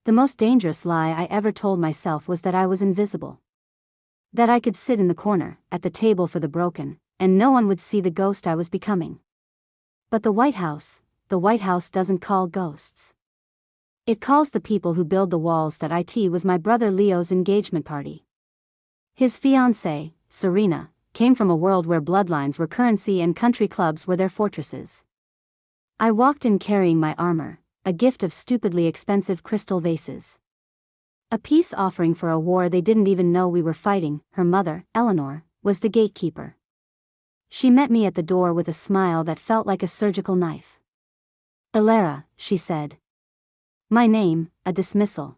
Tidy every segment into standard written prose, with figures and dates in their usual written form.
The most dangerous lie I ever told myself was that I was invisible. That I could sit in the corner, at the table for the broken, and no one would see the ghost I was becoming. But the White House doesn't call ghosts. It calls the people who build the walls. It was my brother Leo's engagement party. His fiancée, Serena, came from a world where bloodlines were currency and country clubs were their fortresses. I walked in carrying my armor, a gift of stupidly expensive crystal vases. A peace offering for a war they didn't even know we were fighting. Her mother, Eleanor, was the gatekeeper. She met me at the door with a smile that felt like a surgical knife. "Elara," she said. My name, a dismissal.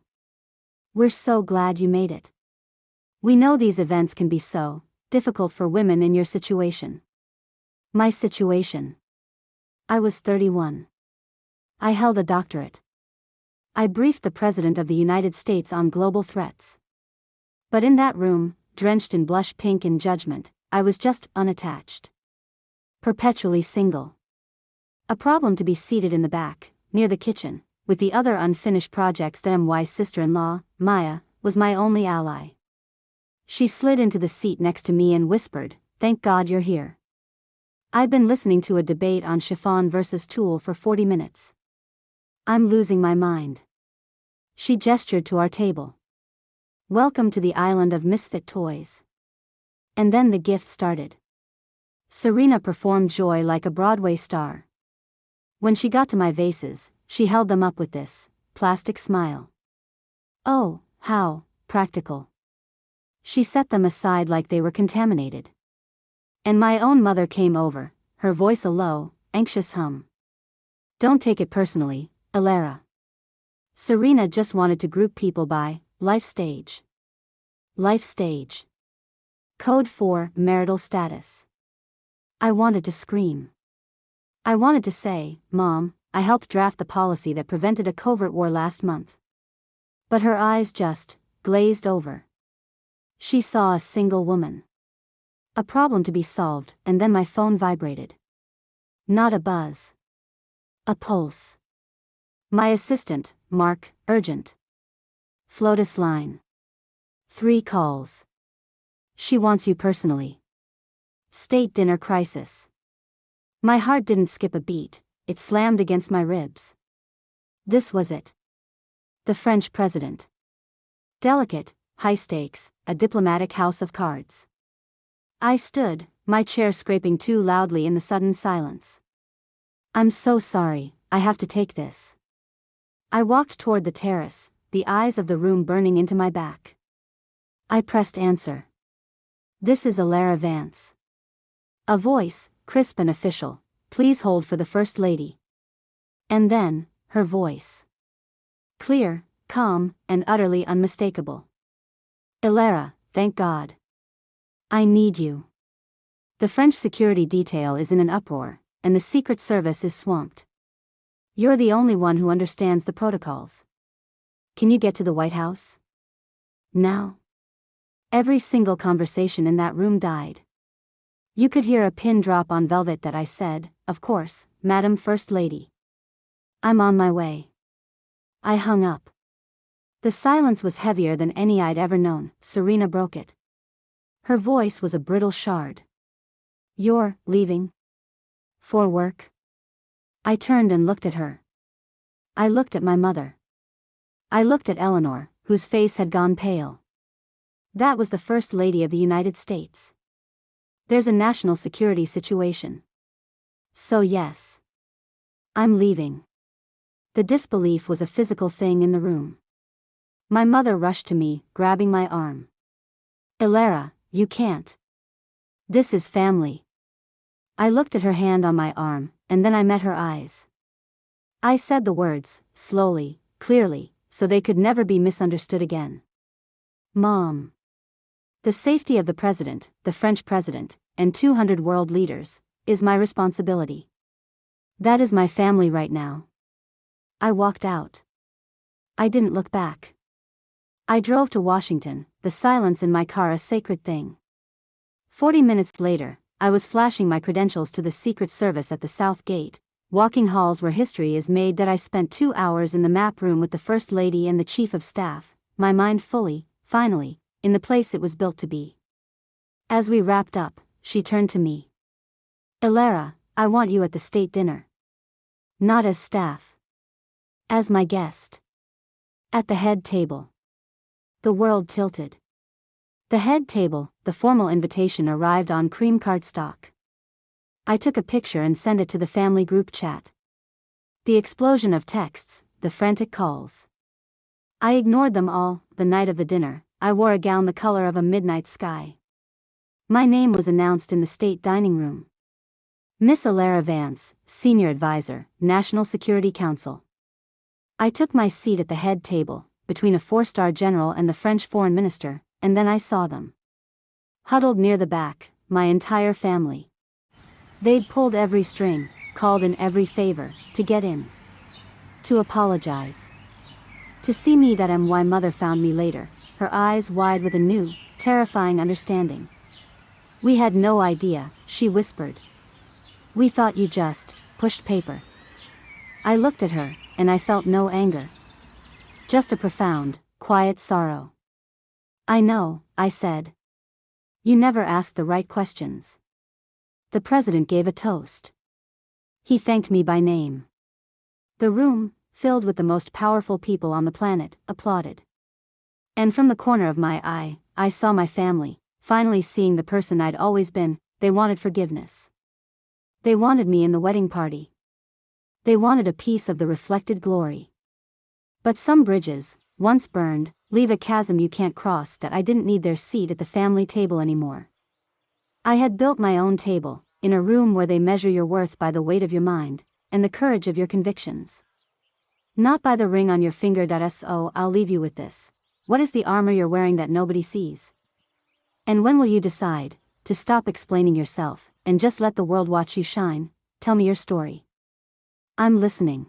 "We're so glad you made it. We know these events can be so difficult for women in your situation." My situation. I was 31. I held a doctorate. I briefed the President of the United States on global threats. But in that room, drenched in blush pink and judgment, I was just unattached. Perpetually single. A problem to be seated in the back, near the kitchen, with the other unfinished projects. My sister-in-law, Maya, was my only ally. She slid into the seat next to me and whispered, "Thank God you're here. I've been listening to a debate on chiffon versus tulle for 40 minutes. I'm losing my mind." She gestured to our table. "Welcome to the island of misfit toys." And then the gift started. Serena performed joy like a Broadway star. When she got to my vases, she held them up with this plastic smile. Oh, how practical. She set them aside like they were contaminated. And my own mother came over, her voice a low, anxious hum. "Don't take it personally, Elara. Serena just wanted to group people by life stage." Life stage. Code for marital status. I wanted to scream. I wanted to say, "Mom, I helped draft the policy that prevented a covert war last month." But her eyes just glazed over. She saw a single woman. A problem to be solved, and then my phone vibrated. Not a buzz. A pulse. My assistant, Mark, urgent. Flotus line. 3 calls. She wants you personally. State dinner crisis. My heart didn't skip a beat, it slammed against my ribs. This was it. The French president. Delicate, high stakes, a diplomatic house of cards. I stood, my chair scraping too loudly in the sudden silence. "I'm so sorry, I have to take this." I walked toward the terrace, the eyes of the room burning into my back. I pressed answer. "This is Elara Vance." A voice, crisp and official, "Please hold for the First Lady." And then, her voice. Clear, calm, and utterly unmistakable. "Elara, thank God. I need you. The French security detail is in an uproar, and the Secret Service is swamped. You're the only one who understands the protocols. Can you get to the White House? Now?" Every single conversation in that room died. You could hear a pin drop on velvet that I said, "Of course, Madam First Lady. I'm on my way." I hung up. The silence was heavier than any I'd ever known. Serena broke it. Her voice was a brittle shard. "You're leaving? For work?" I turned and looked at her. I looked at my mother. I looked at Eleanor, whose face had gone pale. That was the First Lady of the United States. There's a national security situation. So yes. I'm leaving. The disbelief was a physical thing in the room. My mother rushed to me, grabbing my arm. "Elara, you can't. This is family." I looked at her hand on my arm, and then I met her eyes. I said the words, slowly, clearly, so they could never be misunderstood again. "Mom. The safety of the president, the French president, and 200 world leaders, is my responsibility. That is my family right now." I walked out. I didn't look back. I drove to Washington, the silence in my car a sacred thing. 40 minutes later, I was flashing my credentials to the Secret Service at the South Gate, walking halls where history is made. That I spent 2 hours in the map room with the First Lady and the Chief of Staff, my mind fully, finally, in the place it was built to be. As we wrapped up, she turned to me. Ilara, I want you at the state dinner. Not as staff. As my guest. At the head table. The world tilted. The head table, the formal invitation arrived on cream cardstock. I took a picture and sent it to the family group chat. The explosion of texts, the frantic calls. I ignored them all. The night of the dinner, I wore a gown the color of a midnight sky. My name was announced in the state dining room. Miss Ilara Vance, Senior Advisor, National Security Council. I took my seat at the head table, between a 4-star general and the French foreign minister, and then I saw them. Huddled near the back, my entire family. They'd pulled every string, called in every favor, to get in. To apologize. To see me. That why mother found me later, her eyes wide with a new, terrifying understanding. We had no idea, she whispered. We thought you just pushed paper. I looked at her, and I felt no anger. Just a profound, quiet sorrow. I know, I said. You never asked the right questions. The president gave a toast. He thanked me by name. The room, filled with the most powerful people on the planet, applauded. And from the corner of my eye, I saw my family, finally seeing the person I'd always been. They wanted forgiveness. They wanted me in the wedding party. They wanted a piece of the reflected glory. But some bridges, once burned, leave a chasm you can't cross. That I didn't need their seat at the family table anymore. I had built my own table, in a room where they measure your worth by the weight of your mind, and the courage of your convictions. Not by the ring on your finger. So I'll leave you with this. What is the armor you're wearing that nobody sees? And when will you decide to stop explaining yourself, and just let the world watch you shine? Tell me your story. I'm listening.